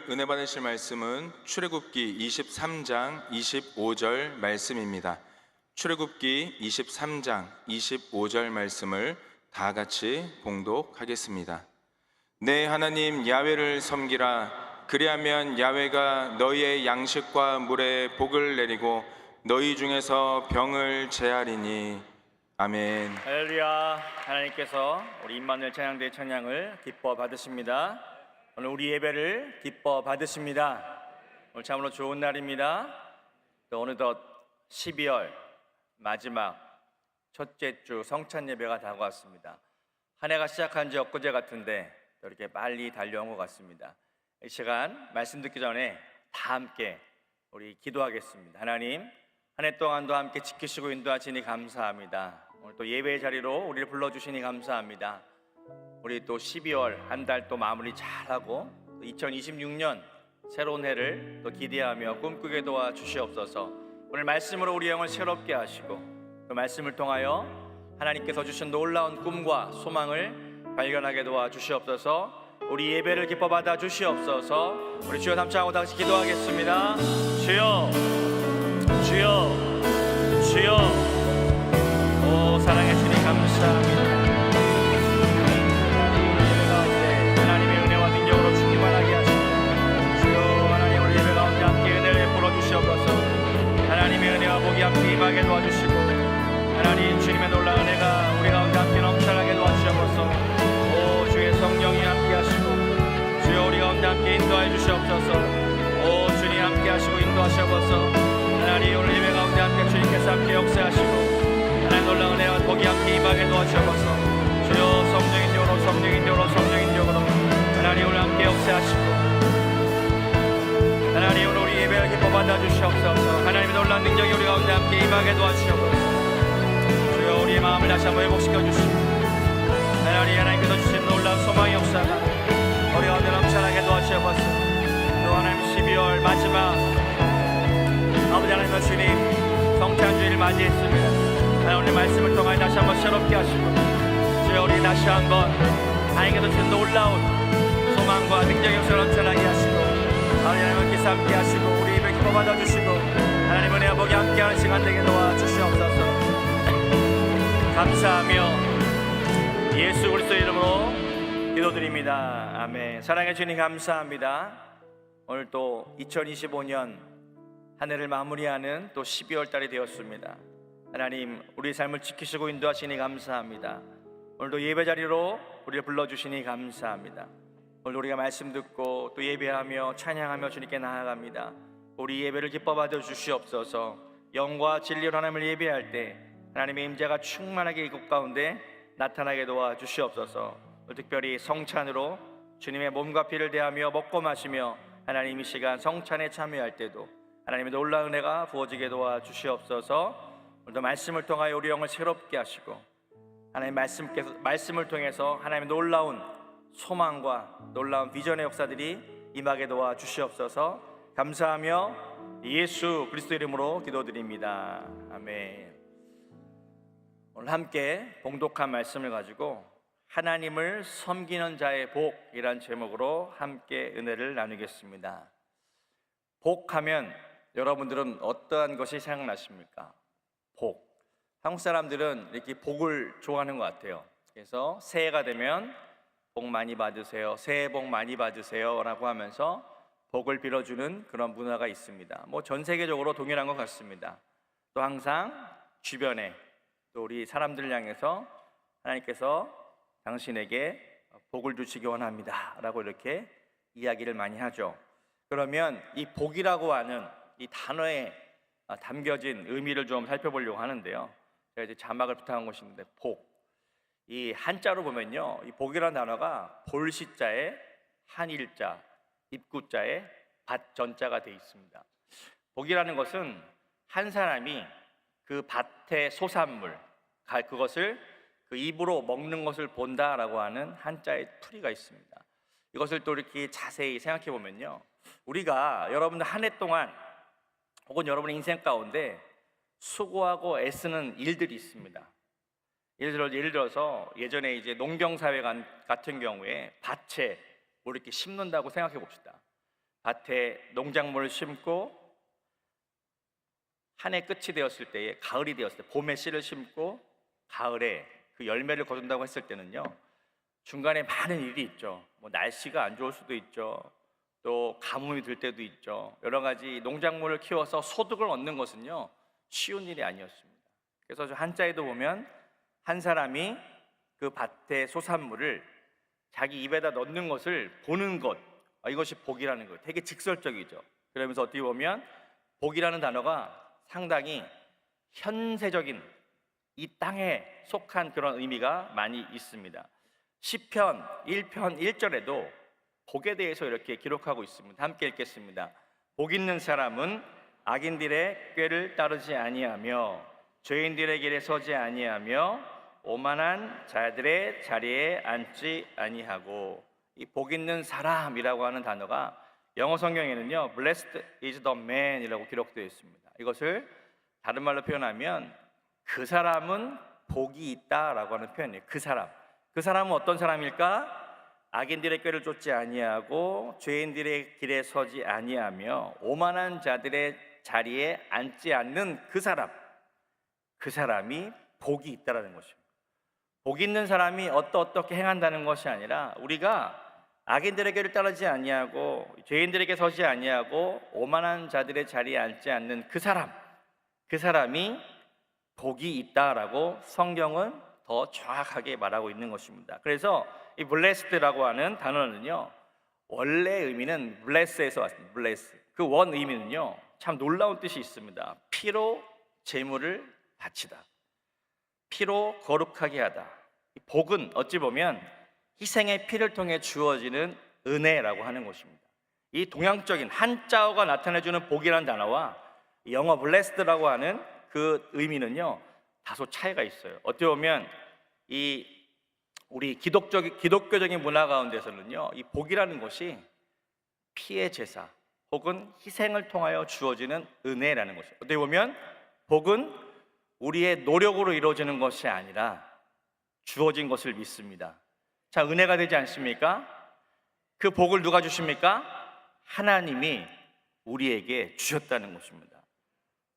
오늘 은혜 받으실 말씀은 출애굽기 23장 25절 말씀입니다. 출애굽기 23장 25절 말씀을 다 같이 봉독하겠습니다. 내 하나님 야훼를 섬기라. 그리하면 야훼가 너희의 양식과 물에 복을 내리고 너희 중에서 병을 제하리니. 아멘. 할렐루야. 하나님께서 우리 임마누엘 찬양대 찬양을 기뻐 받으십니다. 오늘 우리 예배를 기뻐 받으십니다. 오늘 참으로 좋은 날입니다. 또 어느덧 12월 마지막 첫째 주 성찬 예배가 다가왔습니다. 한 해가 시작한 지 엊그제 같은데 또 이렇게 빨리 달려온 것 같습니다. 이 시간 말씀 듣기 전에 다 함께 우리 기도하겠습니다. 하나님, 한 해 동안도 함께 지키시고 인도하시니 감사합니다. 오늘 또 예배의 자리로 우리를 불러주시니 감사합니다. 우리 또 12월 한 달 또 마무리 잘하고 2026년 새로운 해를 또 기대하며 꿈꾸게 도와주시옵소서. 오늘 말씀으로 우리 영을 새롭게 하시고 그 말씀을 통하여 하나님께서 주신 놀라운 꿈과 소망을 발견하게 도와주시옵소서. 우리 예배를 기뻐 받아 주시옵소서. 우리 주여 삼창하고 다시 기도하겠습니다. 주여, 주여, 주여. 오 사랑해 주님 감사합니다. 하나님의 은혜와 복이 함께 임하게 도와주시고 하나님 주님의 놀라운 은혜가 우리 가운데 함께 넘쳐나게 도와주시옵소서. 오 주의 성령이 함께 하시고 주여 우리 가운데 함께 인도하여 주시옵소서. 오 주님 함께 하시고 인도하시옵소서. 하나님 오늘 예배 가운데 함께 주님께서 함께 역사하시고 하나님 놀라운 은혜와 복이 함께 임하게 도와주시옵소서. 주여 성령인 영으로 성령인 영으로 성령인 영으로 하나님 오늘 함께 역사하시고 하나님 오늘 우리 예배를 기뻐 받아주시옵소서. 하나님의 놀라운 능력이 우리 가운데 함께 임하게 도와주시옵소서. 주여 우리의 마음을 다시 한번 회복시켜주시고 하나님께서 주신 놀라운 소망의 역사가 우리 가운데 넘쳐나게 도와주시옵소서. 또 하나님 12월 마지막 아버지 하나님과 주님 성찬주의를 맞이했습니다. 하나님 오늘 말씀을 통하여 다시 한번 새롭게 하시고 주여 우리 다시 한번 하나님께서 주신 놀라운 소망과 능력의 역사를 넘쳐나게 하시고 하나님 함께 함께 하시고 우리 입을 기뻐 받아주시고 하나님 은혜와 복이 함께하는 시간 되게 도와주시옵소서. 감사하며 예수 그리스도 이름으로 기도드립니다. 아멘. 사랑해 주님 감사합니다. 오늘 또 2025년 한 해를 마무리하는 또 12월 달이 되었습니다. 하나님 우리의 삶을 지키시고 인도하시니 감사합니다. 오늘도 예배 자리로 우리를 불러주시니 감사합니다. 오늘 우리가 말씀 듣고 또 예배하며 찬양하며 주님께 나아갑니다. 우리 예배를 기뻐 받아 주시옵소서. 영과 진리로 하나님을 예배할 때 하나님의 임재가 충만하게 이곳 가운데 나타나게 도와주시옵소서. 특별히 성찬으로 주님의 몸과 피를 대하며 먹고 마시며 하나님 이 시간 성찬에 참여할 때도 하나님의 놀라운 은혜가 부어지게 도와주시옵소서. 오늘도 말씀을 통하여 우리 영을 새롭게 하시고 하나님 말씀을 통해서 하나님의 놀라운 소망과 놀라운 비전의 역사들이 임하게 도와주시옵소서. 감사하며 예수 그리스도 이름으로 기도드립니다. 아멘. 오늘 함께 봉독한 말씀을 가지고 하나님을 섬기는 자의 복이란 제목으로 함께 은혜를 나누겠습니다. 복하면 여러분들은 어떠한 것이 생각나십니까? 복. 한국 사람들은 이렇게 복을 좋아하는 것 같아요. 그래서 새해가 되면 복 많이 받으세요, 새해 복 많이 받으세요 라고 하면서 복을 빌어주는 그런 문화가 있습니다. 뭐 전 세계적으로 동일한 것 같습니다. 또 항상 주변에 또 우리 사람들을 향해서 하나님께서 당신에게 복을 주시기 원합니다 라고 이렇게 이야기를 많이 하죠. 그러면 이 복이라고 하는 이 단어에 담겨진 의미를 좀 살펴보려고 하는데요. 제가 이제 자막을 부탁한 것이 있는데 복, 이 한자로 보면요, 이 복이라는 단어가 볼시자에 한일자, 입구자에 밭전자가 되어 있습니다. 복이라는 것은 한 사람이 그 밭의 소산물, 그것을 그 입으로 먹는 것을 본다라고 하는 한자의 풀이가 있습니다. 이것을 또 이렇게 자세히 생각해 보면요, 우리가 여러분들 한 해 동안 혹은 여러분의 인생 가운데 수고하고 애쓰는 일들이 있습니다. 예를 들어서 예전에 이제 농경사회 같은 경우에 밭에 뭐 이렇게 심는다고 생각해 봅시다. 밭에 농작물을 심고 한 해 끝이 되었을 때에, 가을이 되었을 때, 봄에 씨를 심고 가을에 그 열매를 거둔다고 했을 때는요, 중간에 많은 일이 있죠. 뭐 날씨가 안 좋을 수도 있죠. 또 가뭄이 들 때도 있죠. 여러 가지 농작물을 키워서 소득을 얻는 것은요, 쉬운 일이 아니었습니다. 그래서 저 한자에도 보면 한 사람이 그 밭의 소산물을 자기 입에다 넣는 것을 보는 것, 이것이 복이라는 거예요. 되게 직설적이죠. 그러면서 어떻게 보면 복이라는 단어가 상당히 현세적인, 이 땅에 속한 그런 의미가 많이 있습니다. 시편 1편 1절에도 복에 대해서 이렇게 기록하고 있습니다. 함께 읽겠습니다. 복 있는 사람은 악인들의 꾀를 따르지 아니하며 죄인들의 길에 서지 아니하며 오만한 자들의 자리에 앉지 아니하고, 이 복 있는 사람이라고 하는 단어가 영어 성경에는요, Blessed is the man이라고 기록되어 있습니다. 이것을 다른 말로 표현하면 그 사람은 복이 있다라고 하는 표현이에요. 그 사람은 어떤 사람일까? 악인들의 꾀를 쫓지 아니하고 죄인들의 길에 서지 아니하며 오만한 자들의 자리에 앉지 않는 그 사람이 복이 있다라는 것입니다. 복 있는 사람이 어떻게 행한다는 것이 아니라, 우리가 악인들의 길을 따르지 아니하고 죄인들에게 서지 아니하고 오만한 자들의 자리에 앉지 않는 그 사람이 복이 있다라고 성경은 더 정확하게 말하고 있는 것입니다. 그래서 이 blessed라고 하는 단어는요, 원래 의미는 bless에서 왔습니다. bless. 그 원 의미는요, 참 놀라운 뜻이 있습니다. 피로 제물을 바치다, 피로 거룩하게 하다. 복은 어찌 보면 희생의 피를 통해 주어지는 은혜라고 하는 것입니다. 이 동양적인 한자어가 나타내주는 복이라는 단어와 영어 blessed라고 하는 그 의미는요, 다소 차이가 있어요. 어떻게 보면 이 우리 기독교적인 문화 가운데서는요, 이 복이라는 것이 피의 제사 혹은 희생을 통하여 주어지는 은혜라는 것이에요. 어떻게 보면 복은 우리의 노력으로 이루어지는 것이 아니라 주어진 것을 믿습니다. 자, 은혜가 되지 않습니까? 그 복을 누가 주십니까? 하나님이 우리에게 주셨다는 것입니다.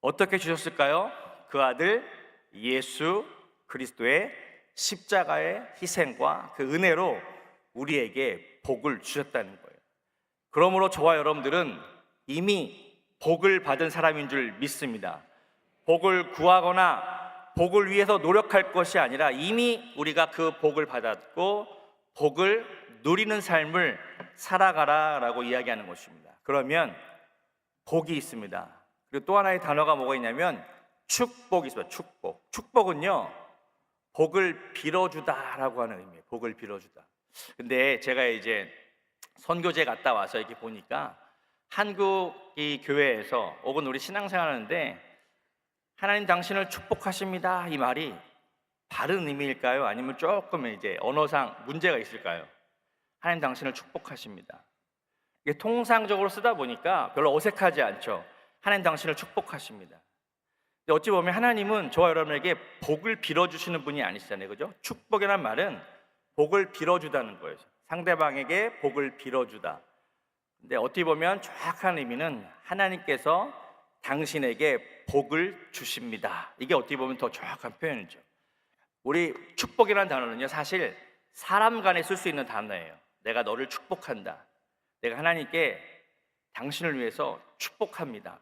어떻게 주셨을까요? 그 아들 예수 그리스도의 십자가의 희생과 그 은혜로 우리에게 복을 주셨다는 거예요. 그러므로 저와 여러분들은 이미 복을 받은 사람인 줄 믿습니다. 복을 구하거나 복을 위해서 노력할 것이 아니라 이미 우리가 그 복을 받았고 복을 누리는 삶을 살아가라라고 이야기하는 것입니다. 그러면 복이 있습니다. 그리고 또 하나의 단어가 뭐가 있냐면 축복이 있습니다. 축복은요, 복을 빌어주다라고 하는 의미예요. 복을 빌어주다. 근데 제가 이제 선교제 갔다 와서 이렇게 보니까 한국 이 교회에서 혹은 우리 신앙생활 하는데 하나님 당신을 축복하십니다, 이 말이 바른 의미일까요? 아니면 조금 이제 언어상 문제가 있을까요? 하나님 당신을 축복하십니다. 이게 통상적으로 쓰다 보니까 별로 어색하지 않죠. 하나님 당신을 축복하십니다. 근데 어찌 보면 하나님은 저와 여러분에게 복을 빌어주시는 분이 아니시잖아요, 그죠? 축복이란 말은 복을 빌어주다는 거예요. 상대방에게 복을 빌어주다. 근데 어찌 보면 정확한 의미는 하나님께서 당신에게 복을 주십니다. 이게 어떻게 보면 더 정확한 표현이죠. 우리 축복이라는 단어는요, 사실 사람 간에 쓸 수 있는 단어예요. 내가 너를 축복한다. 내가 하나님께 당신을 위해서 축복합니다.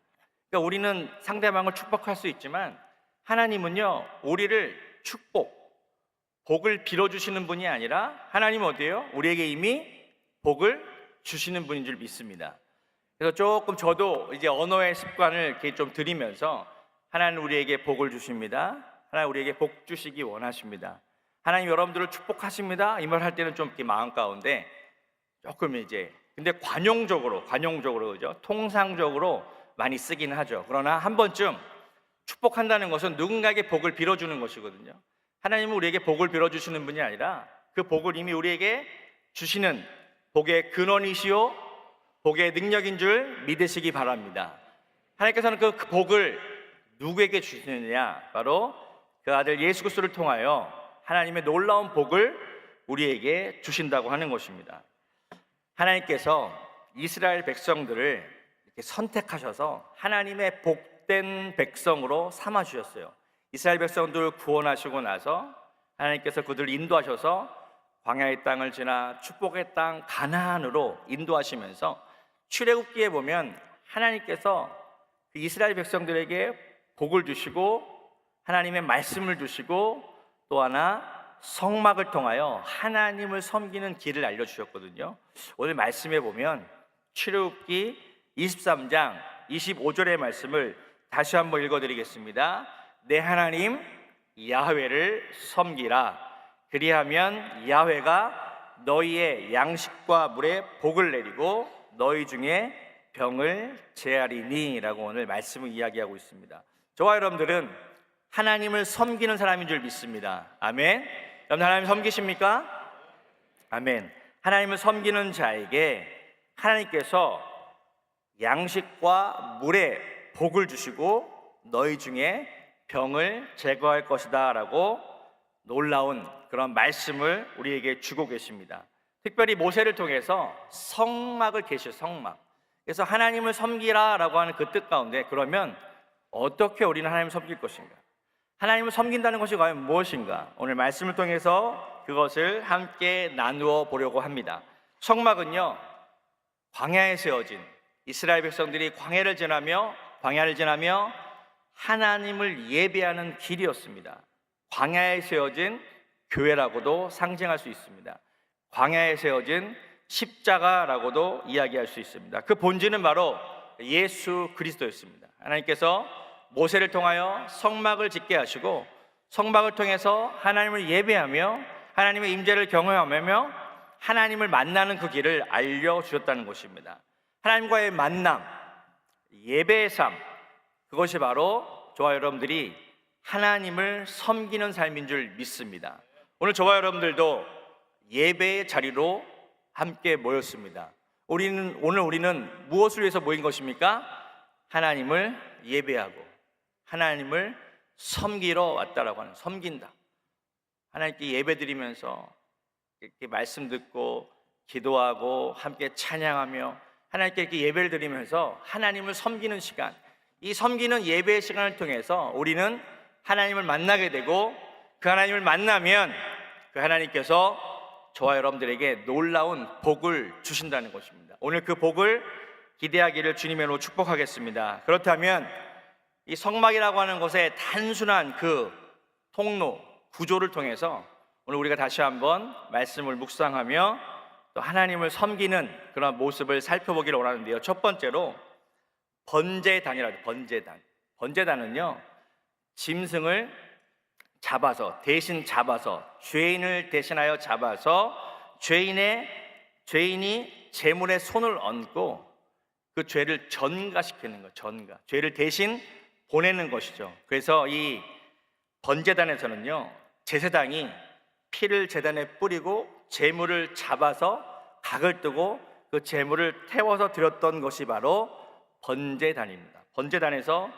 그러니까 우리는 상대방을 축복할 수 있지만 하나님은요, 우리를 복을 빌어주시는 분이 아니라 하나님은 어때요? 우리에게 이미 복을 주시는 분인 줄 믿습니다. 그래서 조금 저도 이제 언어의 습관을 이렇게 좀 들이면서 하나님 우리에게 복을 주십니다. 하나님 우리에게 복 주시기 원하십니다. 하나님 여러분들을 축복하십니다. 이 말 할 때는 좀 이렇게 마음 가운데 조금 이제 근데 관용적으로 그죠? 통상적으로 많이 쓰긴 하죠. 그러나 한 번쯤 축복한다는 것은 누군가에게 복을 빌어주는 것이거든요. 하나님은 우리에게 복을 빌어주시는 분이 아니라 그 복을 이미 우리에게 주시는 복의 근원이시요 복의 능력인 줄 믿으시기 바랍니다. 하나님께서는 그 복을 누구에게 주시느냐? 바로 그 아들 예수 그리스도를 통하여 하나님의 놀라운 복을 우리에게 주신다고 하는 것입니다. 하나님께서 이스라엘 백성들을 이렇게 선택하셔서 하나님의 복된 백성으로 삼아 주셨어요. 이스라엘 백성들을 구원하시고 나서 하나님께서 그들을 인도하셔서 광야의 땅을 지나 축복의 땅 가나안으로 인도하시면서 출애굽기에 보면 하나님께서 그 이스라엘 백성들에게 복을 주시고 하나님의 말씀을 주시고 또 하나 성막을 통하여 하나님을 섬기는 길을 알려주셨거든요. 오늘 말씀에 보면 출애굽기 23장 25절의 말씀을 다시 한번 읽어드리겠습니다. 내 하나님 야훼를 섬기라. 그리하면 야훼가 너희의 양식과 물에 복을 내리고 너희 중에 병을 제하리니 라고 오늘 말씀을 이야기하고 있습니다. 저와 여러분들은 하나님을 섬기는 사람인 줄 믿습니다. 아멘. 여러분 하나님 섬기십니까? 아멘. 하나님을 섬기는 자에게 하나님께서 양식과 물에 복을 주시고 너희 중에 병을 제거할 것이다 라고 놀라운 그런 말씀을 우리에게 주고 계십니다. 특별히 모세를 통해서 성막을 계시요 성막. 그래서 하나님을 섬기라 라고 하는 그 뜻 가운데 그러면 어떻게 우리는 하나님을 섬길 것인가? 하나님을 섬긴다는 것이 과연 무엇인가? 오늘 말씀을 통해서 그것을 함께 나누어 보려고 합니다. 성막은요, 광야에 세워진 이스라엘 백성들이 광야를 지나며 하나님을 예배하는 길이었습니다. 광야에 세워진 교회라고도 상징할 수 있습니다. 광야에 세워진 십자가라고도 이야기할 수 있습니다. 그 본질은 바로 예수 그리스도였습니다. 하나님께서 모세를 통하여 성막을 짓게 하시고 성막을 통해서 하나님을 예배하며 하나님의 임재를 경험하며 하나님을 만나는 그 길을 알려주셨다는 것입니다. 하나님과의 만남, 예배의 삶, 그것이 바로 저와 여러분들이 하나님을 섬기는 삶인 줄 믿습니다. 오늘 저와 여러분들도 예배의 자리로 함께 모였습니다. 오늘 우리는 무엇을 위해서 모인 것입니까? 하나님을 예배하고 하나님을 섬기러 왔다라고 하는, 섬긴다. 하나님께 예배드리면서 이렇게 말씀 듣고 기도하고 함께 찬양하며 하나님께 이렇게 예배를 드리면서 하나님을 섬기는 시간, 이 섬기는 예배의 시간을 통해서 우리는 하나님을 만나게 되고 그 하나님을 만나면 그 하나님께서 저와 여러분들에게 놀라운 복을 주신다는 것입니다. 오늘 그 복을 기대하기를 주님의 이름으로 축복하겠습니다. 그렇다면 이 성막이라고 하는 것의 단순한 그 통로, 구조를 통해서 오늘 우리가 다시 한번 말씀을 묵상하며 또 하나님을 섬기는 그런 모습을 살펴보기를 원하는데요. 첫 번째로 번제단이라고, 번제단은요, 짐승을 잡아서, 대신 잡아서, 죄인을 대신하여 잡아서 죄인이 제물에 손을 얹고 그 죄를 전가시키는 것, 죄를 대신 보내는 것이죠. 그래서 이 번제단에서는요, 제사장이 피를 제단에 뿌리고 제물을 잡아서 각을 뜨고 그 제물을 태워서 드렸던 것이 바로 번제단입니다. 번제단에서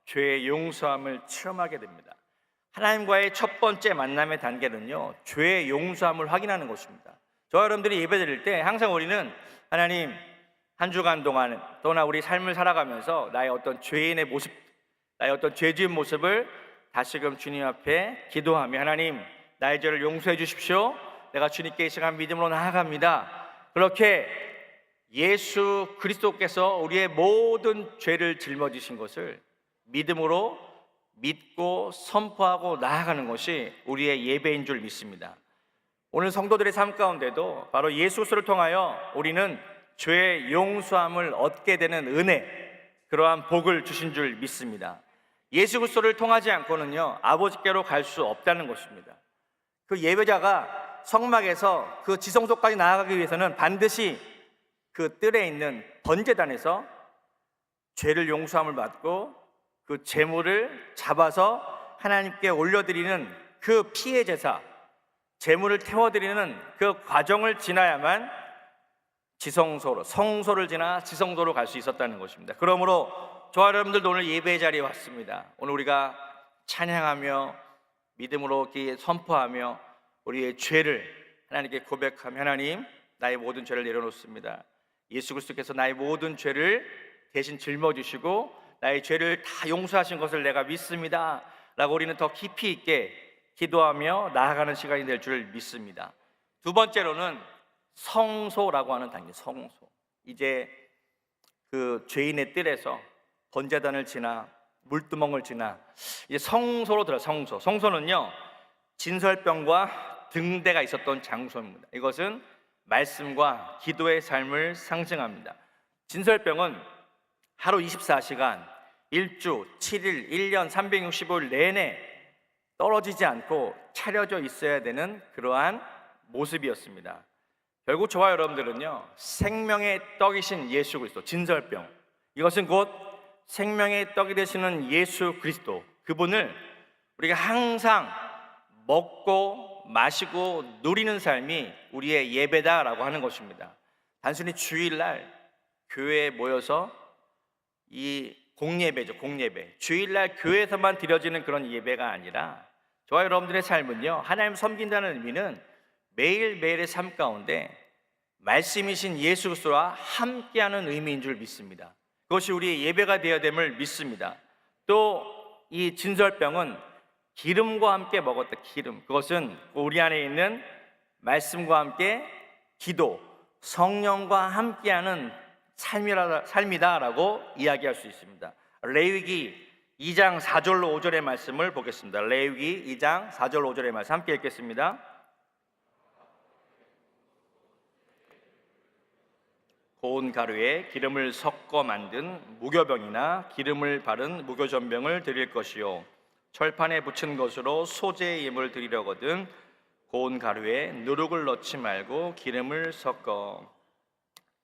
죄의 용서함을 체험하게 됩니다. 하나님과의 첫 번째 만남의 단계는요, 죄의 용서함을 확인하는 것입니다. 저와 여러분들이 예배드릴 때 항상 우리는 하나님, 한 주간 동안 또나 우리 삶을 살아가면서 나의 어떤 죄인의 모습, 나의 어떤 죄 지은 모습을 다시금 주님 앞에 기도하며 하나님, 나의 죄를 용서해 주십시오. 내가 주님께 이 시간 믿음으로 나아갑니다. 그렇게 예수 그리스도께서 우리의 모든 죄를 짊어지신 것을 믿음으로 믿고 선포하고 나아가는 것이 우리의 예배인 줄 믿습니다. 오늘 성도들의 삶 가운데도 바로 예수 그리스도를 통하여 우리는 죄의 용서함을 얻게 되는 은혜, 그러한 복을 주신 줄 믿습니다. 예수 그리스도를 통하지 않고는요, 아버지께로 갈 수 없다는 것입니다. 그 예배자가 성막에서 그 지성소까지 나아가기 위해서는 반드시 그 뜰에 있는 번제단에서 죄를 용서함을 받고 그 제물을 잡아서 하나님께 올려드리는 그 피의 제사, 제물을 태워드리는 그 과정을 지나야만 지성소로, 성소를 지나 지성소로 갈 수 있었다는 것입니다. 그러므로 저와 여러분들도 오늘 예배의 자리에 왔습니다. 오늘 우리가 찬양하며 믿음으로 선포하며 우리의 죄를 하나님께 고백하며 하나님, 나의 모든 죄를 내려놓습니다. 예수 그리스도께서 나의 모든 죄를 대신 짊어지시고 나의 죄를 다 용서하신 것을 내가 믿습니다 라고 우리는 더 깊이 있게 기도하며 나아가는 시간이 될 줄 믿습니다. 두 번째로는 성소라고 하는 단계, 성소. 이제 그 죄인의 뜰에서 번제단을 지나 물두멍을 지나 이제 성소로 들어. 성소는요 진설병과 등대가 있었던 장소입니다. 이것은 말씀과 기도의 삶을 상징합니다. 진설병은 하루 24시간 1주 7일 1년 365일 내내 떨어지지 않고 차려져 있어야 되는 그러한 모습이었습니다. 결국 저와 여러분들은요 생명의 떡이신 예수 그리스도, 진설병, 이것은 곧 생명의 떡이 되시는 예수 그리스도, 그분을 우리가 항상 먹고 마시고 누리는 삶이 우리의 예배다라고 하는 것입니다. 단순히 주일날 교회에 모여서 이 공예배죠, 공예배. 주일날 교회에서만 드려지는 그런 예배가 아니라 저와 여러분들의 삶은요 하나님 섬긴다는 의미는 매일매일의 삶 가운데 말씀이신 예수 그리스도와 함께하는 의미인 줄 믿습니다. 그것이 우리의 예배가 되어야 됨을 믿습니다. 또 이 진설병은 기름과 함께 먹었다. 기름, 그것은 우리 안에 있는 말씀과 함께 기도, 성령과 함께하는 삶이다라고 이야기할 수 있습니다. 레위기 2장 4절로 5절의 말씀을 보겠습니다. 레위기 2장 4절 5절의 말씀 함께 읽겠습니다. 고운 가루에 기름을 섞어 만든 무교병이나 기름을 바른 무교전병을 드릴 것이요 철판에 붙인 것으로 소재의 예물을 드리려거든 고운 가루에 누룩을 넣지 말고 기름을 섞어.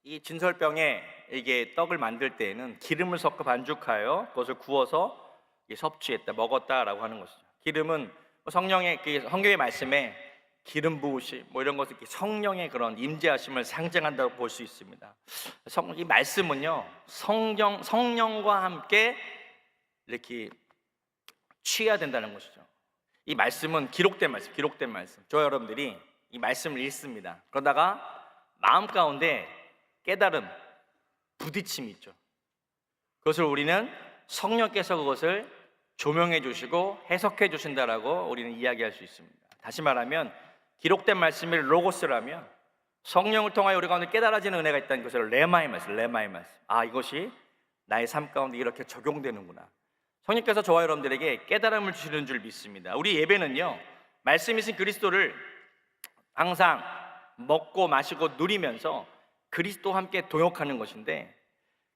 이 진설병에 이게 떡을 만들 때에는 기름을 섞어 반죽하여 그것을 구워서 섭취했다, 먹었다라고 하는 것이죠. 기름은 성령의 성경의 말씀에 기름 부으심 이런 것을 성령의 그런 임재하심을 상징한다고 볼 수 있습니다. 이 말씀은요 성령과 함께 이렇게 취해야 된다는 것이죠. 이 말씀은 기록된 말씀. 저 여러분들이 이 말씀을 읽습니다. 그러다가 마음 가운데 깨달음, 부딪힘이 있죠. 그것을 우리는 성령께서 그것을 조명해 주시고 해석해 주신다라고 우리는 이야기할 수 있습니다. 다시 말하면 기록된 말씀이 로고스라면 성령을 통하여 우리 가운데 깨달아지는 은혜가 있다는 것을 레마의 말씀. 아, 이것이 나의 삶 가운데 이렇게 적용되는구나. 성령께서 저와 여러분들에게 깨달음을 주시는 줄 믿습니다. 우리 예배는요 말씀이신 그리스도를 항상 먹고 마시고 누리면서 그리스도와 함께 동역하는 것인데,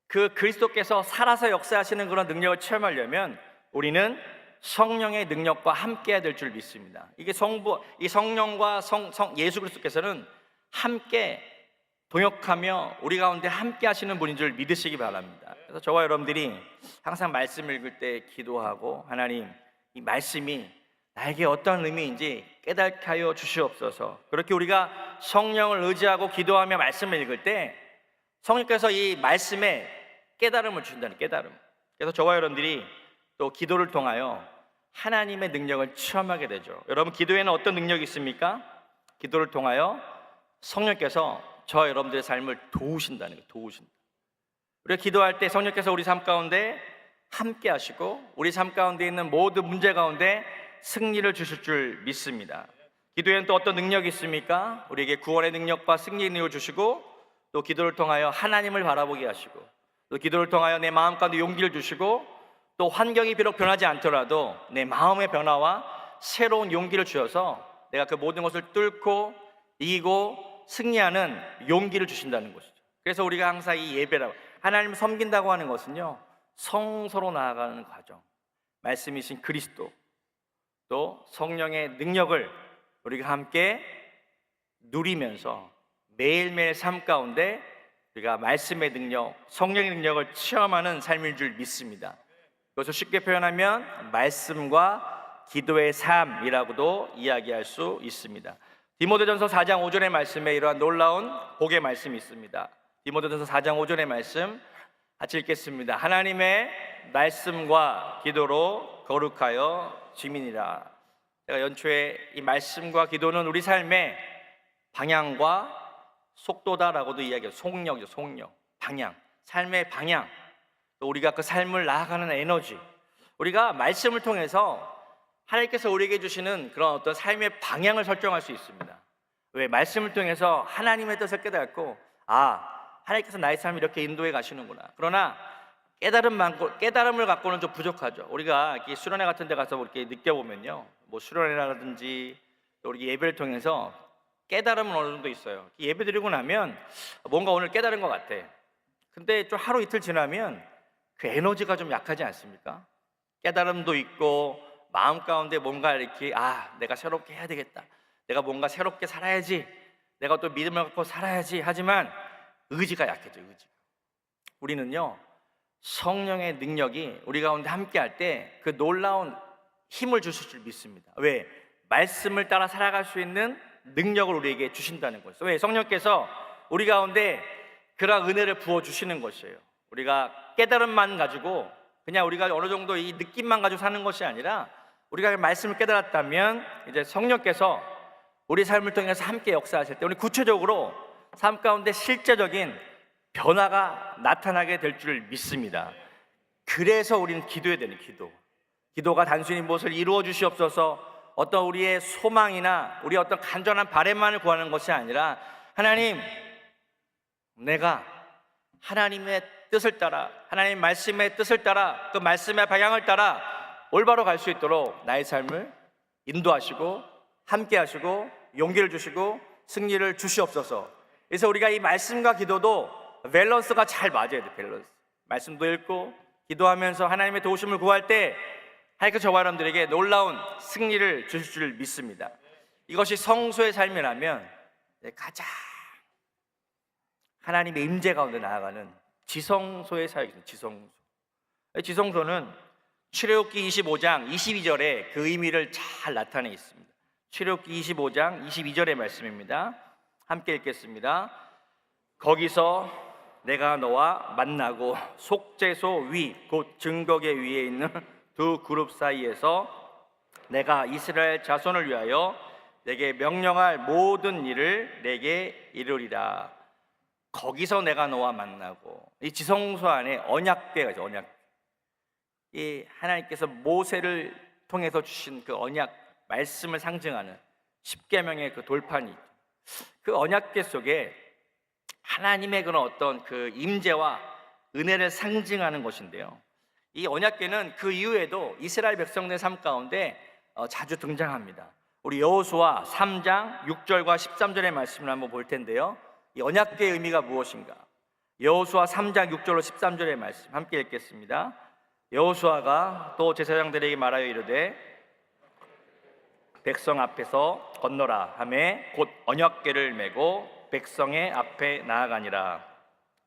그 그리스도께서 살아서 역사하시는 그런 능력을 체험하려면 우리는 성령의 능력과 함께해야 될 줄 믿습니다. 이게 이 성령과 예수 그리스도께서는 함께 동역하며 우리 가운데 함께 하시는 분인 줄 믿으시기 바랍니다. 그래서 저와 여러분들이 항상 말씀 읽을 때 기도하고, 하나님 이 말씀이 나에게 어떤 의미인지 깨닫게 하여 주시옵소서. 그렇게 우리가 성령을 의지하고 기도하며 말씀을 읽을 때 성령께서 이 말씀에 깨달음을 주신다는 깨달음. 그래서 저와 여러분들이 또 기도를 통하여 하나님의 능력을 체험하게 되죠. 여러분, 기도에는 어떤 능력이 있습니까? 기도를 통하여 성령께서 저와 여러분들의 삶을 도우신다는 거예요. 도우신다. 우리가 기도할 때 성령께서 우리 삶 가운데 함께 하시고 우리 삶 가운데 있는 모든 문제 가운데 승리를 주실 줄 믿습니다. 기도에는 또 어떤 능력이 있습니까? 우리에게 구원의 능력과 승리의 능력을 주시고, 또 기도를 통하여 하나님을 바라보게 하시고, 또 기도를 통하여 내 마음 가운데 용기를 주시고, 또 환경이 비록 변하지 않더라도 내 마음의 변화와 새로운 용기를 주셔서 내가 그 모든 것을 뚫고 이기고 승리하는 용기를 주신다는 것이죠. 그래서 우리가 항상 이 예배라고, 하나님을 섬긴다고 하는 것은요 성소로 나아가는 과정, 말씀이신 그리스도, 또 성령의 능력을 우리가 함께 누리면서 매일매일 삶 가운데 우리가 말씀의 능력, 성령의 능력을 체험하는 삶인 줄 믿습니다. 이것을 쉽게 표현하면 말씀과 기도의 삶이라고도 이야기할 수 있습니다. 디모데전서 4장 5절의 말씀에 이러한 놀라운 복의 말씀이 있습니다. 디모데전서 4장 5절의 말씀 같이 읽겠습니다. 하나님의 말씀과 기도로 거룩하여 지민이라. 제가 연초에 이 말씀과 기도는 우리 삶의 방향과 속도다라고도 이야기해요. 속력이죠. 속력, 방향, 삶의 방향, 또 우리가 그 삶을 나아가는 에너지. 우리가 말씀을 통해서 하나님께서 우리에게 주시는 그런 어떤 삶의 방향을 설정할 수 있습니다. 왜? 말씀을 통해서 하나님의 뜻을 깨닫고, 하나님께서 나의 삶을 이렇게 인도해 가시는구나. 그러나 깨달음을 갖고는 좀 부족하죠. 우리가 이렇게 수련회 같은 데 가서 이렇게 느껴보면요, 뭐 수련회라든지 또 우리 예배를 통해서 깨달음은 어느 정도 있어요. 예배 드리고 나면 뭔가 오늘 깨달은 것 같아. 근데 좀 하루 이틀 지나면 그 에너지가 좀 약하지 않습니까? 깨달음도 있고 마음 가운데 뭔가 이렇게 내가 새롭게 해야 되겠다, 내가 뭔가 새롭게 살아야지, 내가 또 믿음을 갖고 살아야지 하지만 의지가 약해져. 우리는요, 성령의 능력이 우리 가운데 함께 할 때 그 놀라운 힘을 주실 줄 믿습니다. 왜? 말씀을 따라 살아갈 수 있는 능력을 우리에게 주신다는 것이죠. 왜? 성령께서 우리 가운데 그런 은혜를 부어주시는 것이에요. 우리가 깨달음만 가지고 그냥 우리가 어느 정도 이 느낌만 가지고 사는 것이 아니라, 우리가 말씀을 깨달았다면 이제 성령께서 우리 삶을 통해서 함께 역사하실 때 우리 구체적으로 삶 가운데 실제적인 변화가 나타나게 될 줄 믿습니다. 그래서 우리는 기도해야 되는 기도가 단순히 무엇을 이루어 주시옵소서, 어떤 우리의 소망이나 우리의 어떤 간절한 바람만을 구하는 것이 아니라, 하나님, 내가 하나님의 뜻을 따라, 하나님 말씀의 뜻을 따라, 그 말씀의 방향을 따라 올바로 갈 수 있도록 나의 삶을 인도하시고 함께 하시고 용기를 주시고 승리를 주시옵소서. 그래서 우리가 이 말씀과 기도도 밸런스가 잘 맞아야 돼. 밸런스. 말씀도 읽고 기도하면서 하나님의 도우심을 구할 때 하나님께서 저와 여러분들에게 놀라운 승리를 주실 줄 믿습니다. 이것이 성소의 삶이라면 가장 하나님의 임재 가운데 나아가는 지성소의 사역입니다. 지성소는 출애굽기 25장 22절에 그 의미를 잘 나타내 있습니다. 출애굽기 25장 22절의 말씀입니다. 함께 읽겠습니다. 거기서 내가 너와 만나고 속죄소 위, 곧 증거계 위에 있는 두 그룹 사이에서 내가 이스라엘 자손을 위하여 내게 명령할 모든 일을 내게 이루리라. 거기서 내가 너와 만나고, 이 지성소 안에 언약궤가 있죠. 이 하나님께서 모세를 통해서 주신 그 언약 말씀을 상징하는 십계명의 그 돌판이, 그 언약궤 속에 하나님의 그런 어떤 그 임재와 은혜를 상징하는 것인데요, 이 언약궤는 그 이후에도 이스라엘 백성들의 삶 가운데 자주 등장합니다. 우리 여호수아 3장 6절과 13절의 말씀을 한번 볼 텐데요, 이 언약궤의 의미가 무엇인가? 여호수아 3장 6절로 13절의 말씀 함께 읽겠습니다. 여호수아가 또 제사장들에게 말하여 이르되 백성 앞에서 건너라 하매 곧 언약궤를 메고 백성의 앞에 나아가니라.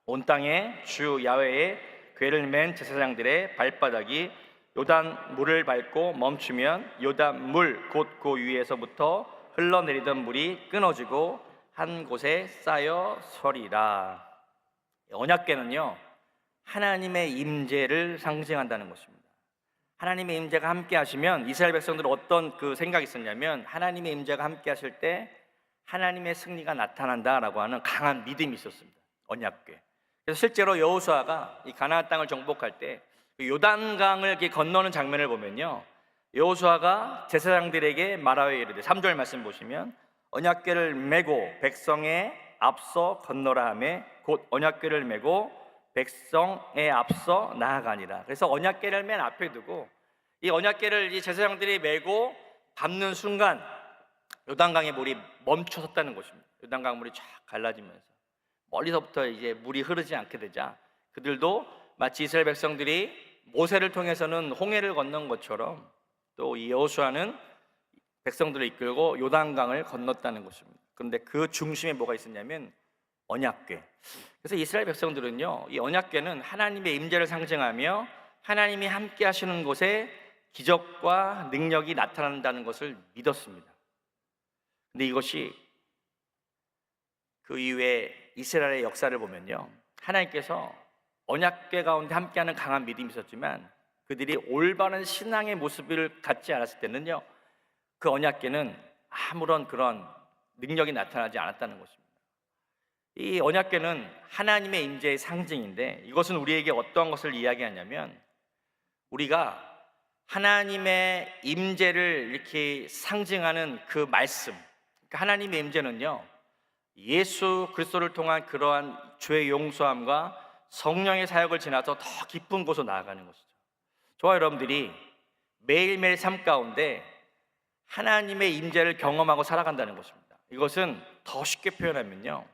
온 땅에 주 야훼의 궤를 맨 제사장들의 발바닥이 요단 물을 밟고 멈추면 요단 물 곧 그 위에서부터 흘러내리던 물이 끊어지고 한 곳에 쌓여 서리라. 언약궤는요, 하나님의 임재를 상징한다는 것입니다. 하나님의 임재가 함께 하시면, 이스라엘 백성들은 어떤 그 생각이 있었냐면, 하나님의 임재가 함께 하실 때 하나님의 승리가 나타난다라고 하는 강한 믿음이 있었습니다. 언약궤. 그래서 실제로 여호수아가 이 가나안 땅을 정복할 때 요단강을 이렇게 건너는 장면을 보면요, 여호수아가 제사장들에게 말하여 이르되, 3절 말씀 보시면 언약궤를 메고 백성의 앞서 건너라 하매 곧 언약궤를 메고 백성에 앞서 나아가니라. 그래서 언약궤를 맨 앞에 두고 이 언약궤를 이 제사장들이 메고 밟는 순간 요단강의 물이 멈춰섰다는 것입니다. 요단강 물이 쫙 갈라지면서 멀리서부터 이제 물이 흐르지 않게 되자 그들도 마치 이스라엘 백성들이 모세를 통해서는 홍해를 건넌 것처럼 또 이 여호수아는 백성들을 이끌고 요단강을 건넜다는 것입니다. 그런데 그 중심에 뭐가 있었냐면 언약궤. 그래서 이스라엘 백성들은요, 이 언약궤는 하나님의 임재를 상징하며 하나님이 함께 하시는 곳에 기적과 능력이 나타난다는 것을 믿었습니다. 근데 이것이 그 이후에 이스라엘의 역사를 보면요, 하나님께서 언약궤 가운데 함께하는 강한 믿음이 있었지만 그들이 올바른 신앙의 모습을 갖지 않았을 때는요, 그 언약궤는 아무런 그런 능력이 나타나지 않았다는 것입니다. 이 언약궤는 하나님의 임재의 상징인데 이것은 우리에게 어떠한 것을 이야기하냐면 우리가 하나님의 임재를 이렇게 상징하는 그 말씀, 그러니까 하나님의 임재는요 예수 그리스도를 통한 그러한 죄의 용서함과 성령의 사역을 지나서 더 깊은 곳으로 나아가는 것이죠. 저와 여러분들이 매일매일 삶 가운데 하나님의 임재를 경험하고 살아간다는 것입니다. 이것은 더 쉽게 표현하면요,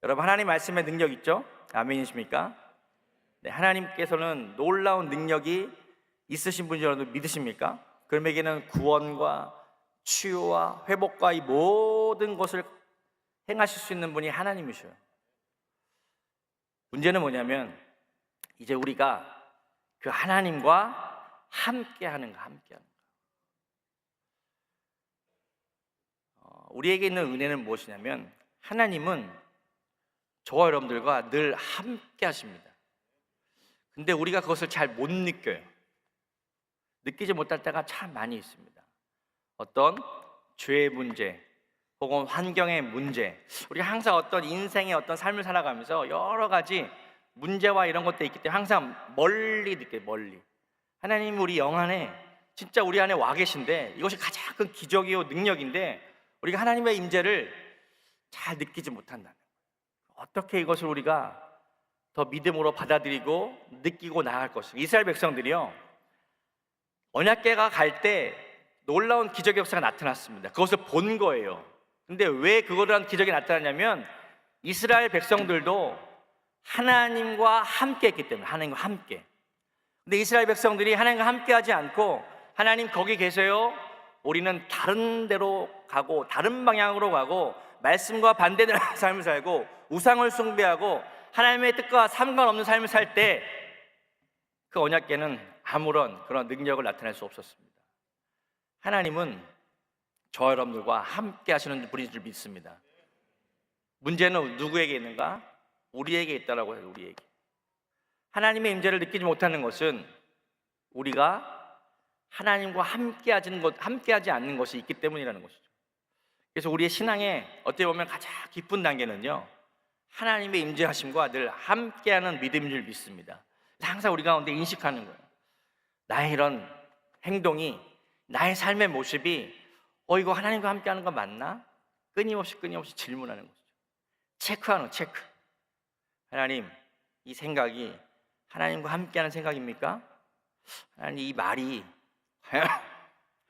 여러분 하나님 말씀의 능력 있죠? 아멘이십니까? 네, 하나님께서는 놀라운 능력이 있으신 분이 여러분 믿으십니까? 그럼에게는 구원과 치유와 회복과 이 모든 것을 행하실 수 있는 분이 하나님이셔요. 문제는 뭐냐면 이제 우리가 그 하나님과 함께하는 거, 함께하는 거. 우리에게 있는 은혜는 무엇이냐면 하나님은 저와 여러분들과 늘 함께하십니다. 근데 우리가 그것을 잘 못 느껴요. 느끼지 못할 때가 참 많이 있습니다. 어떤 죄의 문제 혹은 환경의 문제, 우리가 항상 어떤 인생의 어떤 삶을 살아가면서 여러 가지 문제와 이런 것들이 있기 때문에 항상 멀리 느껴요. 멀리. 하나님이 우리 영 안에 진짜 우리 안에 와 계신데 이것이 가장 큰 기적이요 능력인데 우리가 하나님의 임재를 잘 느끼지 못한다는 거예요. 어떻게 이것을 우리가 더 믿음으로 받아들이고 느끼고 나아갈 것인가. 이스라엘 백성들이요 언약궤가 갈 때 놀라운 기적의 역사가 나타났습니다. 그것을 본 거예요. 근데 왜 그거란 기적이 나타나냐면 이스라엘 백성들도 하나님과 함께 했기 때문에. 하나님과 함께. 근데 이스라엘 백성들이 하나님과 함께 하지 않고 하나님 거기 계세요, 우리는 다른 데로 가고 다른 방향으로 가고 말씀과 반대되는 삶을 살고 우상을 숭배하고 하나님의 뜻과 상관없는 삶을 살 때 그 언약궤는 아무런 그런 능력을 나타낼 수 없었습니다. 하나님은 저와 여러분들과 함께 하시는 분인 줄 믿습니다. 문제는 누구에게 있는가? 우리에게 있다라고 해요. 우리에게. 하나님의 임재를 느끼지 못하는 것은 우리가 하나님과 함께하지 않는 것이 있기 때문이라는 것이죠. 그래서 우리의 신앙에 어떻게 보면 가장 깊은 단계는요 하나님의 임재하심과 늘 함께하는 믿음인 줄 믿습니다. 항상 우리 가운데 인식하는 거예요. 나의 이런 행동이, 나의 삶의 모습이 이거 하나님과 함께하는 거 맞나? 끊임없이 질문하는 거죠. 체크하는 거, 체크. 하나님, 이 생각이 하나님과 함께하는 생각입니까? 하나님, 이 말이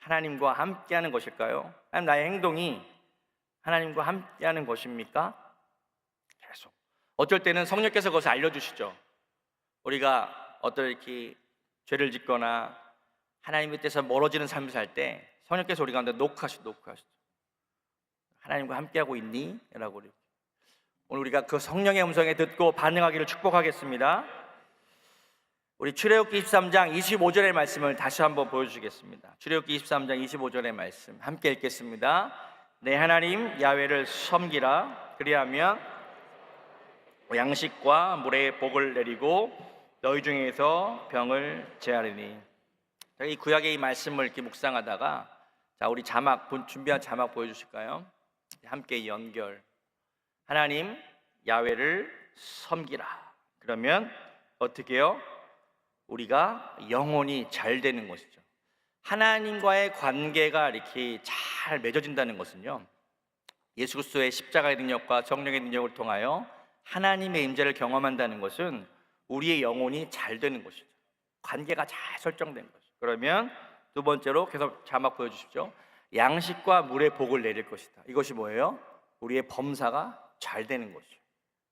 하나님과 함께하는 것일까요? 아니면 나의 행동이 하나님과 함께하는 것입니까? 계속. 어쩔 때는 성령께서 그것을 알려주시죠. 우리가 어떤 이렇게 죄를 짓거나 하나님의 뜻에서 멀어지는 삶을 살 때 성령께서 우리 가운데 녹화하시죠. 하나님과 함께하고 있니? 라고. 오늘 우리가 그 성령의 음성에 듣고 반응하기를 축복하겠습니다. 우리 출애굽기 23장 25절의 말씀을 다시 한번 보여주시겠습니다. 출애굽기 23장 25절의 말씀 함께 읽겠습니다. 내 하나님 야훼를 섬기라. 그리하면 양식과 물의 복을 내리고 너희 중에서 병을 제하리니. 이 구약의 이 말씀을 이렇게 묵상하다가 자, 우리 준비한 자막 보여주실까요? 함께 연결. 하나님 야훼를 섬기라. 그러면 어떻게 해요? 우리가 영혼이 잘 되는 것이죠. 하나님과의 관계가 이렇게 잘 맺어진다는 것은요 예수 그리스도의 십자가의 능력과 성령의 능력을 통하여 하나님의 임재를 경험한다는 것은 우리의 영혼이 잘 되는 것이죠. 관계가 잘 설정된 것이죠. 그러면 두 번째로 계속 자막 보여주십시오. 양식과 물의 복을 내릴 것이다. 이것이 뭐예요? 우리의 범사가 잘 되는 것이죠.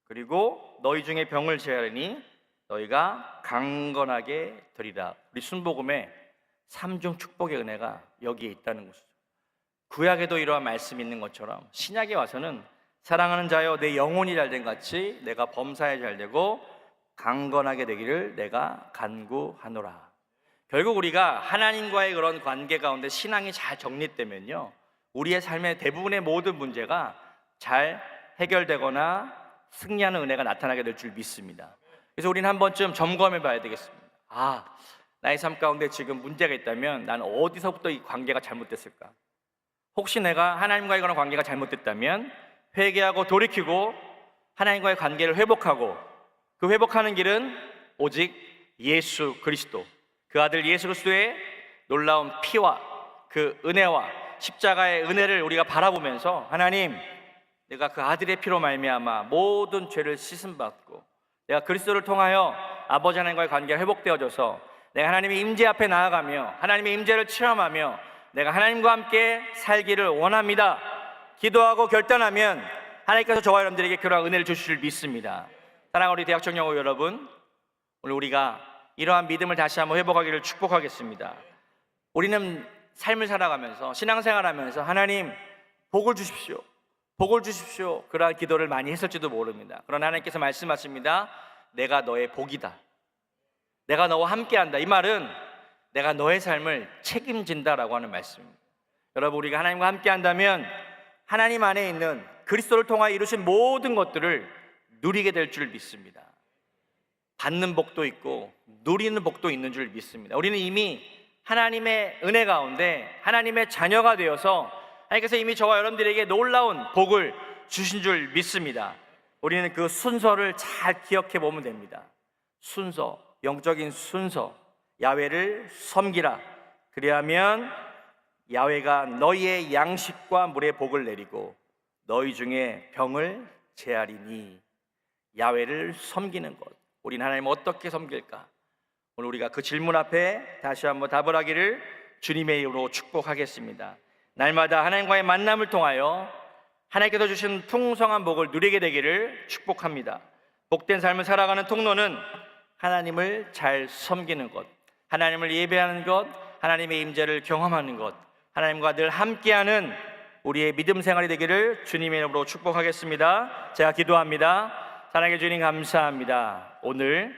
그리고 너희 중에 병을 제하리니 너희가 강건하게 되리라. 우리 순복음에 삼중 축복의 은혜가 여기에 있다는 것이죠. 구약에도 이러한 말씀이 있는 것처럼 신약에 와서는 사랑하는 자여 내 영혼이 잘된 같이 내가 범사에 잘되고 강건하게 되기를 내가 간구하노라. 결국 우리가 하나님과의 그런 관계 가운데 신앙이 잘 정립되면요 우리의 삶의 대부분의 모든 문제가 잘 해결되거나 승리하는 은혜가 나타나게 될 줄 믿습니다. 그래서 우리는 한 번쯤 점검해 봐야 되겠습니다. 나의 삶 가운데 지금 문제가 있다면 나는 어디서부터 이 관계가 잘못됐을까? 혹시 내가 하나님과의 그런 관계가 잘못됐다면 회개하고 돌이키고 하나님과의 관계를 회복하고, 그 회복하는 길은 오직 예수 그리스도, 그 아들 예수 그리스도의 놀라운 피와 그 은혜와 십자가의 은혜를 우리가 바라보면서, 하나님, 내가 그 아들의 피로 말미암아 모든 죄를 씻음받고 내가 그리스도를 통하여 아버지 하나님과의 관계가 회복되어져서 내가 하나님의 임재 앞에 나아가며 하나님의 임재를 체험하며 내가 하나님과 함께 살기를 원합니다. 기도하고 결단하면 하나님께서 저와 여러분들에게 그러한 은혜를 주실 줄 믿습니다. 사랑하는 우리 대학청 영호 여러분, 오늘 우리가 이러한 믿음을 다시 한번 회복하기를 축복하겠습니다. 우리는 삶을 살아가면서, 신앙생활하면서 하나님 복을 주십시오, 복을 주십시오, 그러한 기도를 많이 했을지도 모릅니다. 그러나 하나님께서 말씀하십니다. 내가 너의 복이다, 내가 너와 함께한다. 이 말은 내가 너의 삶을 책임진다라고 하는 말씀입니다. 여러분, 우리가 하나님과 함께한다면 하나님 안에 있는 그리스도를 통하여 이루신 모든 것들을 누리게 될 줄 믿습니다. 받는 복도 있고 누리는 복도 있는 줄 믿습니다. 우리는 이미 하나님의 은혜 가운데 하나님의 자녀가 되어서 하나님께서 이미 저와 여러분들에게 놀라운 복을 주신 줄 믿습니다. 우리는 그 순서를 잘 기억해 보면 됩니다. 순서, 영적인 순서, 야훼를 섬기라. 그리하면 야훼가 너희의 양식과 물의 복을 내리고 너희 중에 병을 제하리니. 야훼를 섬기는 것, 우리는 하나님을 어떻게 섬길까? 오늘 우리가 그 질문 앞에 다시 한번 답을 하기를 주님의 이름으로 축복하겠습니다. 날마다 하나님과의 만남을 통하여 하나님께서 주신 풍성한 복을 누리게 되기를 축복합니다. 복된 삶을 살아가는 통로는 하나님을 잘 섬기는 것, 하나님을 예배하는 것, 하나님의 임재를 경험하는 것, 하나님과 늘 함께하는 우리의 믿음 생활이 되기를 주님의 이름으로 축복하겠습니다. 제가 기도합니다. 사랑해 주님 감사합니다. 오늘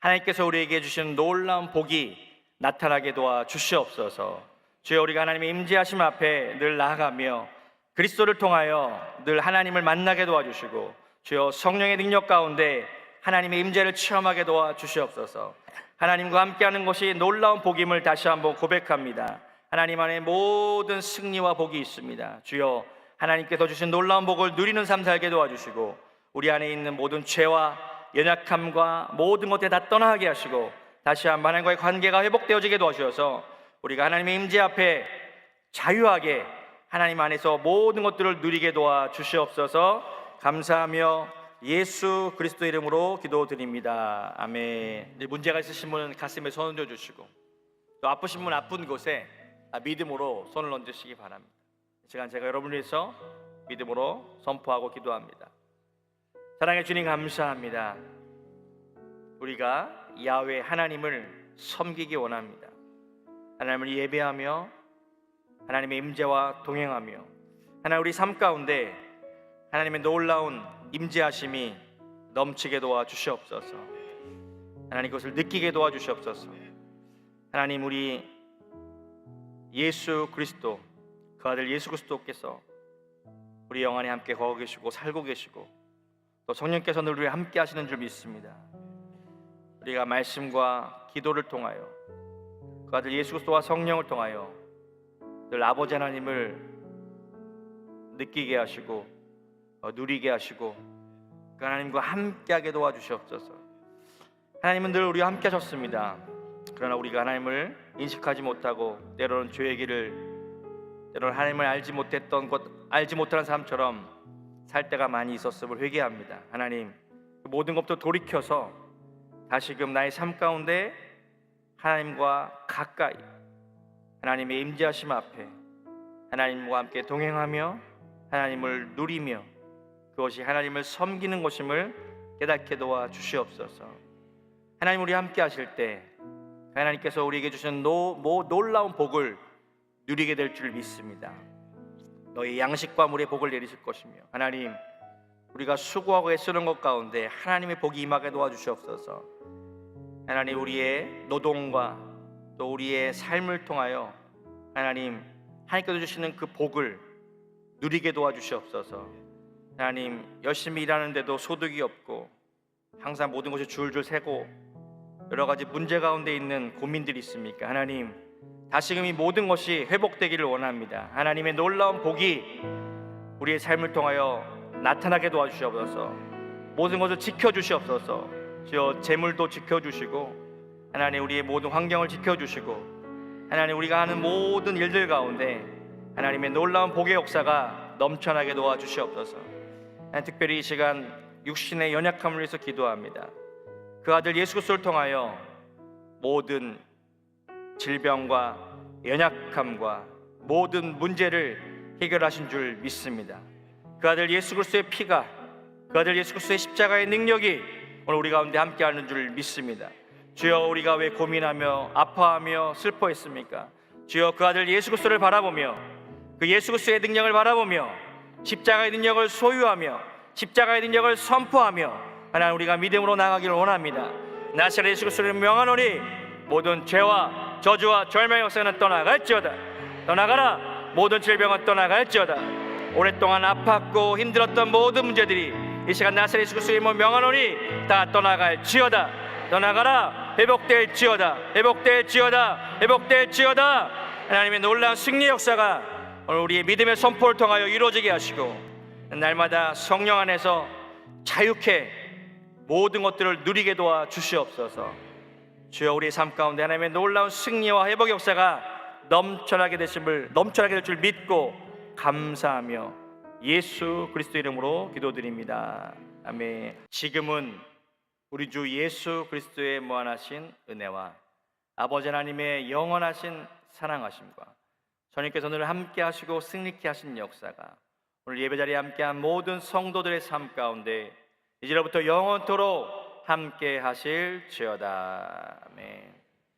하나님께서 우리에게 주신 놀라운 복이 나타나게 도와 주시옵소서. 주여, 우리가 하나님의 임재하심 앞에 늘 나아가며 그리스도를 통하여 늘 하나님을 만나게 도와주시고, 주여 성령의 능력 가운데 하나님의 임재를 체험하게 도와주시옵소서. 하나님과 함께하는 것이 놀라운 복임을 다시 한번 고백합니다. 하나님 안에 모든 승리와 복이 있습니다. 주여, 하나님께서 주신 놀라운 복을 누리는 삶 살게 도와주시고, 우리 안에 있는 모든 죄와 연약함과 모든 것에 다 떠나게 하시고 다시 한번 하나님과의 관계가 회복되어지게 도와주셔서 우리가 하나님의 임재 앞에 자유하게 하나님 안에서 모든 것들을 누리게 도와주시옵소서. 감사하며 예수 그리스도 이름으로 기도드립니다. 아멘. 문제가 있으신 분은 가슴에 손을 얹어주시고, 또 아프신 분은 아픈 곳에 믿음으로 손을 얹으시기 바랍니다. 이 시간 제가 여러분을 위해서 믿음으로 선포하고 기도합니다. 사랑해 주님 감사합니다. 우리가 야훼 하나님을 섬기기 원합니다. 하나님을 예배하며 하나님의 임재와 동행하며 하나님 우리 삶 가운데 하나님의 놀라운 임재하심이 넘치게 도와주시옵소서. 하나님 그것을 느끼게 도와주시옵소서. 하나님, 우리 예수 그리스도, 그 아들 예수 그리스도께서 우리 영안에 함께 거하고 계시고 살고 계시고 또 성령께서 늘 우리와 함께 하시는 줄 믿습니다. 우리가 말씀과 기도를 통하여 그 아들 예수 그리스도와 성령을 통하여 늘 아버지 하나님을 느끼게 하시고 누리게 하시고 그 하나님과 함께하게 도와주시옵소서. 하나님은 늘 우리와 함께 하셨습니다. 그러나 우리가 하나님을 인식하지 못하고 때로는 죄의 길을, 때로는 하나님을 알지 못했던 것, 알지 못하는 사람처럼 살 때가 많이 있었음을 회개합니다. 하나님, 모든 것부터 돌이켜서 다시금 나의 삶 가운데 하나님과 가까이 하나님의 임재하심 앞에 하나님과 함께 동행하며 하나님을 누리며 그것이 하나님을 섬기는 것임을 깨닫게 도와주시옵소서. 하나님, 우리 함께 하실 때 하나님께서 우리에게 주신 놀라운 복을 누리게 될 줄 믿습니다. 너희 양식과 물의 복을 내리실 것이며, 하나님, 우리가 수고하고 애쓰는 것 가운데 하나님의 복이 임하게 도와주시옵소서. 하나님, 우리의 노동과 또 우리의 삶을 통하여 하나님께서 주시는 그 복을 누리게 도와주시옵소서. 하나님, 열심히 일하는데도 소득이 없고 항상 모든 것이 줄줄 새고 여러 가지 문제 가운데 있는 고민들이 있습니까? 하나님, 다시금 이 모든 것이 회복되기를 원합니다. 하나님의 놀라운 복이 우리의 삶을 통하여 나타나게 도와주시옵소서. 모든 것을 지켜주시옵소서. 주여 재물도 지켜주시고 하나님 우리의 모든 환경을 지켜주시고 하나님 우리가 하는 모든 일들 가운데 하나님의 놀라운 복의 역사가 넘쳐나게 도와주시옵소서. 특별히 이 시간 육신의 연약함을 위해서 기도합니다. 그 아들 예수 그리스도를 통하여 모든 질병과 연약함과 모든 문제를 해결하신 줄 믿습니다. 그 아들 예수 그리스도의 피가, 그 아들 예수 그리스도의 십자가의 능력이 오늘 우리 가운데 함께하는 줄 믿습니다. 주여, 우리가 왜 고민하며 아파하며 슬퍼했습니까? 주여, 그 아들 예수 그리스도를 바라보며 그 예수 그리스도의 능력을 바라보며 십자가의 능력을 소유하며 십자가의 능력을 선포하며 하나님 우리가 믿음으로 나가기를 원합니다. 나사렛 예수 그리스도를 명하노니 모든 죄와 저주와 절망의 역사는 떠나갈지어다. 떠나가라. 모든 질병은 떠나갈지어다. 오랫동안 아팠고 힘들었던 모든 문제들이 이 시간 나사렛 예수 그리스도의 이름으로 명하노니 다 떠나갈지어다. 떠나가라. 회복될지어다. 회복될지어다. 회복될지어다. 하나님의 놀라운 승리 역사가 오늘 우리의 믿음의 선포를 통하여 이루어지게 하시고 날마다 성령 안에서 자유케 모든 것들을 누리게 도와 주시옵소서. 주여, 우리의 삶 가운데 하나님의 놀라운 승리와 회복 역사가 넘쳐나게 될 줄 믿고 감사하며 예수 그리스도 이름으로 기도드립니다. 아멘. 지금은 우리 주 예수 그리스도의 무한하신 은혜와 아버지 하나님의 영원하신 사랑하심과 주님께서 오늘 함께 하시고 승리케 하신 역사가 오늘 예배자리에 함께한 모든 성도들의 삶 가운데 이제로부터 영원토록 함께 하실지어다. 아멘.